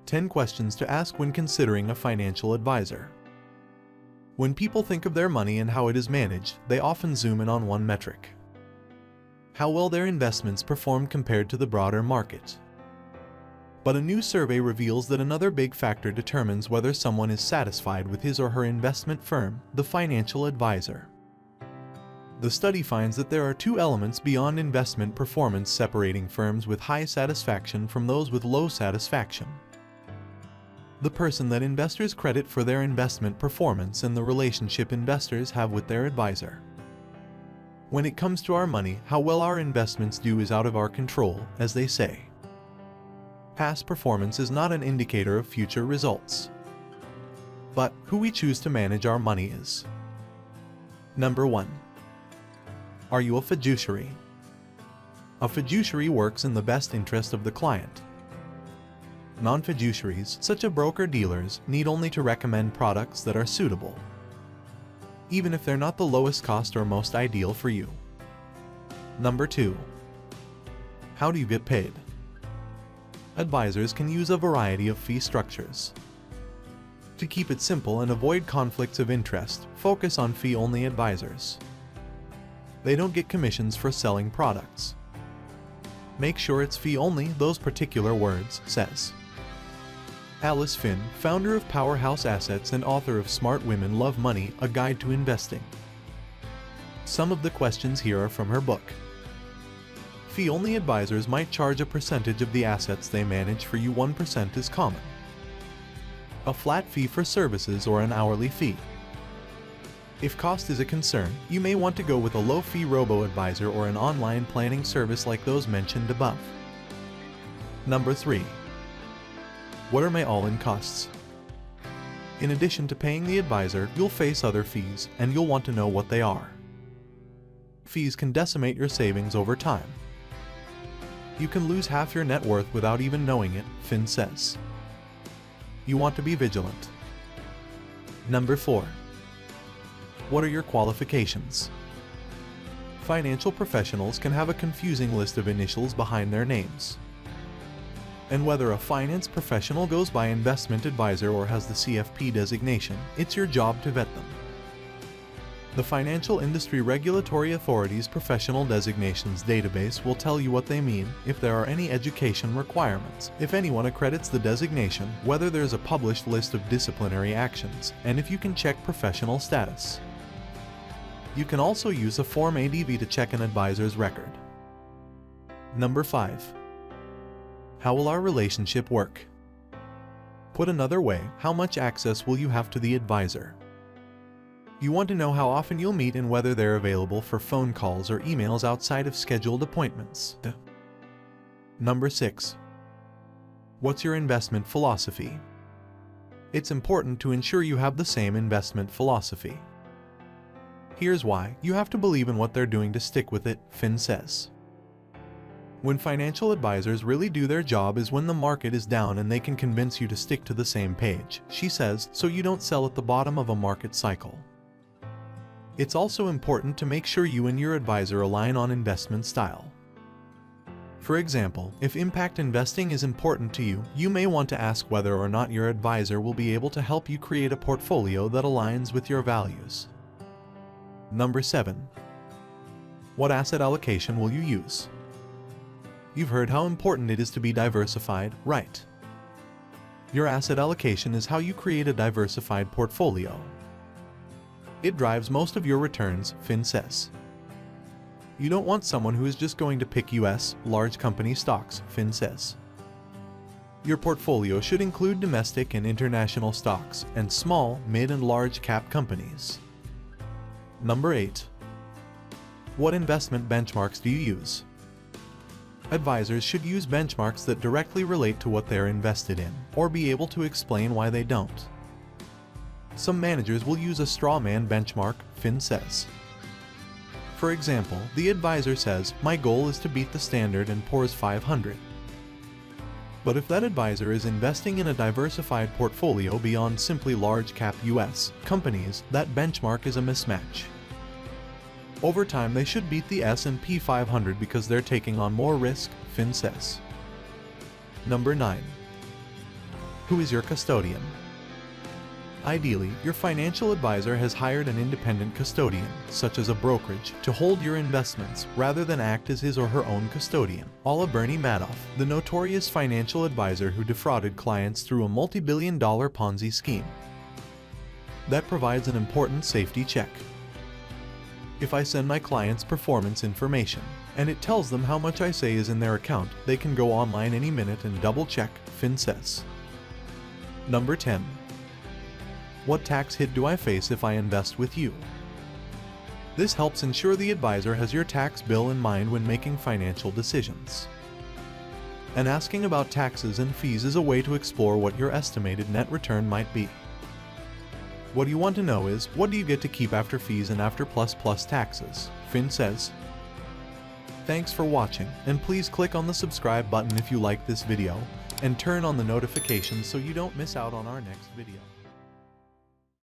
10 questions to ask when considering a financial advisor. When people think of their money and how it is managed, they often zoom in on one metric: how well their investments perform compared to the broader market. But a new survey reveals that another big factor determines whether someone is satisfied with his or her investment firm: the financial advisor. The study finds that there are two elements beyond investment performance separating firms with high satisfaction from those with low satisfaction: the person that investors credit for their investment performance and the relationship investors have with their advisor. When it comes to our money, how well our investments do is out of our control, as they say. Past performance is not an indicator of future results. But who we choose to manage our money is. Number 1. Are you a fiduciary? A fiduciary works in the best interest of the client. Non-fiduciaries, such as broker-dealers, need only to recommend products that are suitable, even if they're not the lowest cost or most ideal for you. Number 2. How do you get paid? Advisors can use a variety of fee structures. To keep it simple and avoid conflicts of interest, focus on fee-only advisors. They don't get commissions for selling products. Make sure it's fee-only, those particular words, says Alice Finn, founder of Powerhouse Assets and author of Smart Women Love Money, A Guide to Investing. Some of the questions here are from her book. Fee-only advisors might charge a percentage of the assets they manage for you. 1% is common. A flat fee for services or an hourly fee. If cost is a concern, you may want to go with a low-fee robo-advisor or an online planning service like those mentioned above. Number 3. What are my all-in costs? In addition to paying the advisor, you'll face other fees, and you'll want to know what they are. Fees can decimate your savings over time. You can lose half your net worth without even knowing it, Finn says. You want to be vigilant. Number 4. What are your qualifications? Financial professionals can have a confusing list of initials behind their names. And whether a finance professional goes by investment advisor or has the CFP designation, it's your job to vet them. The Financial Industry Regulatory Authority's Professional Designations database will tell you what they mean, if there are any education requirements, if anyone accredits the designation, whether there's a published list of disciplinary actions, and if you can check professional status. You can also use a Form ADV to check an advisor's record. Number 5. How will our relationship work? Put another way, how much access will you have to the advisor? You want to know how often you'll meet and whether they're available for phone calls or emails outside of scheduled appointments. Number 6. What's your investment philosophy? It's important to ensure you have the same investment philosophy. Here's why: you have to believe in what they're doing to stick with it, Finn says. When financial advisors really do their job is when the market is down and they can convince you to stick to the same page, she says, so you don't sell at the bottom of a market cycle. It's also important to make sure you and your advisor align on investment style. For example, if impact investing is important to you, you may want to ask whether or not your advisor will be able to help you create a portfolio that aligns with your values. Number 7. What asset allocation will you use? You've heard how important it is to be diversified, right? Your asset allocation is how you create a diversified portfolio. It drives most of your returns, Finn says. You don't want someone who is just going to pick US, large company stocks, Finn says. Your portfolio should include domestic and international stocks, and small, mid and large cap companies. Number 8. What investment benchmarks do you use? Advisors should use benchmarks that directly relate to what they're invested in, or be able to explain why they don't. Some managers will use a straw man benchmark, Finn says. For example, the advisor says, my goal is to beat the Standard & Poor's 500. But if that advisor is investing in a diversified portfolio beyond simply large-cap US companies, that benchmark is a mismatch. Over time, they should beat the S&P 500 because they're taking on more risk, Finn says. Number 9. Who is your custodian? Ideally, your financial advisor has hired an independent custodian, such as a brokerage, to hold your investments rather than act as his or her own custodian. A la Bernie Madoff, the notorious financial advisor who defrauded clients through a multi-billion-dollar Ponzi scheme. That provides an important safety check. If I send my clients performance information, and it tells them how much I say is in their account, they can go online any minute and double-check, Fin says. Number 10. What tax hit do I face if I invest with you? This helps ensure the advisor has your tax bill in mind when making financial decisions. And asking about taxes and fees is a way to explore what your estimated net return might be. What you want to know is, what do you get to keep after fees and after plus taxes? Fin says. Thanks for watching, and please click on the subscribe button if you like this video, and turn on the notifications so you don't miss out on our next video.